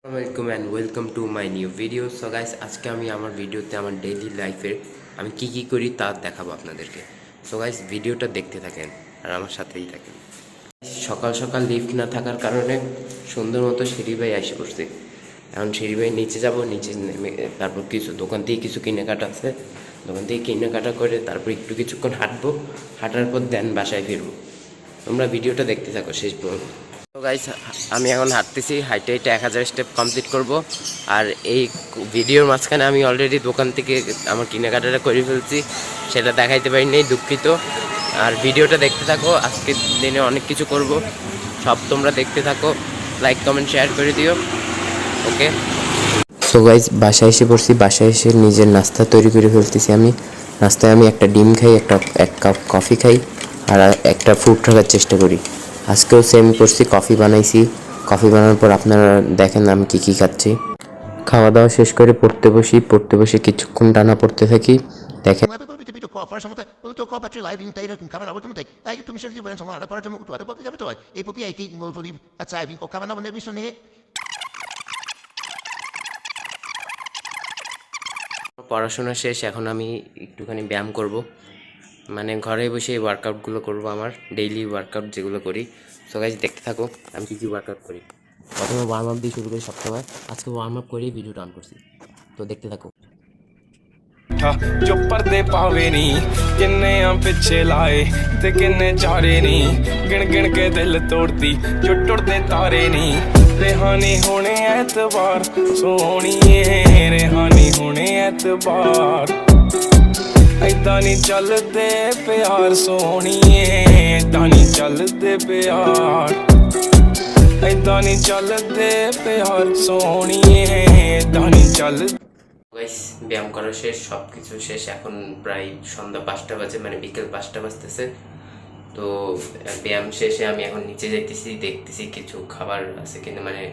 আসসালামাইকুম and welcome to my new video. So guys, আজকে আমি আমার ভিডিওতে আমার ডেইলি লাইফের আমি কি করি তা দেখাবো আপনাদেরকে। সো গাইস, ভিডিওটা দেখতে থাকেন আর আমার সাথেই থাকেন। সকাল সকাল লিফট না থাকার কারণে সুন্দর মতো সিঁড়ি বাই এসে পড়ছি। এখন সিঁড়ি বাই নিচে যাব, নিচে নেমে তারপর কিছু দোকান থেকে কিছু কেনাকাটা আছে, দোকান থেকে কেনাকাটা করে তারপর একটু কিছুক্ষণ হাঁটবো, হাঁটার পর দেন বাসায় ফিরবো। তোমরা ভিডিওটা দেখতে থাকো শেষ পর্যন্ত। তো গাইস, আমি এখন হাঁটতেছি, হাইটে 1000 স্টেপ কমপ্লিট করব। আর এই ভিডিওর মাঝখানে আমি অলরেডি দোকান থেকে আমার কেনাকাটাটা করে ফেলছি, সেটা দেখাইতে পারিনি, দুঃখিত। আর ভিডিওটা দেখতে থাকো, আজকের দিনে অনেক কিছু করব, সব তোমরা দেখতে থাকো, লাইক কমেন্ট শেয়ার করে দিও। ওকে, সো গাইস, বাসায় এসে পড়ছি। বাসায় এসে নিজের নাস্তা তৈরি করে ফেলতেছি। নাস্তায় আমি একটা ডিম খাই, এক কাপ কফি খাই আর একটা ফ্রুট রাখার চেষ্টা করি। আজকেও সেম করছি, কফি বানাইছি। কফি বানানোর পর আপনারা দেখেন আমি কি খাচ্ছি। খাওয়া দাওয়া শেষ করে পড়তে বসি কিছুক্ষণ টানা পড়তে থাকি। দেখেন পড়াশোনা শেষ, এখন আমি একটুখানি ব্যায়াম করব, মানে ঘরে বসে এই ওয়ার্কআউটগুলো করবো, আমার ডেইলি ওয়ার্কআউট যেগুলো করি। সো গাইস, দেখতে থাকো আমি কী ওয়ার্কআউট করি। প্রথমে ওয়ার্ম আপ দিয়ে শুরু করি সবসময়, আজকে ওয়ার্ম আপ করেই ভিডিওটা অন করছি, তো দেখতে থাকো। जो पर्दे पावे नी किन्ने पिछे लाए ते किन्ने चारे नी गिन गिन के दिल तोड़ती जो टुटदे तारे नी रेहानी होने ऐतबार सोहणिए रेहानी होने ऐतबार ऐदां नी चलदे प्यार सोहणिए ऐदां नी चलदे प्यार ऐदां नी चलदे प्यार सोहणिए ऐदां नी चलदे। গাইস, ব্যায়াম করা শেষ, সব কিছু শেষ। এখন প্রায় সন্ধ্যা 5টা বাজে, মানে বিকেল 5টা বাজতেছে। তো ব্যায়াম শেষে আমি এখন নিচে যাইতেছি, দেখতেছি কিছু খাবার আছে কিনা, মানে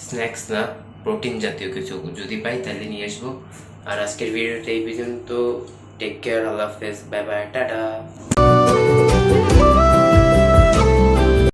স্ন্যাক্স না, প্রোটিন জাতীয় কিছু যদি পাই তাহলে নিয়ে আসবো। আর আজকের ভিডিওটা এই পর্যন্ত। টেক কেয়ার, আল্লাহ হাফেজ, বাই বাই, টাটা।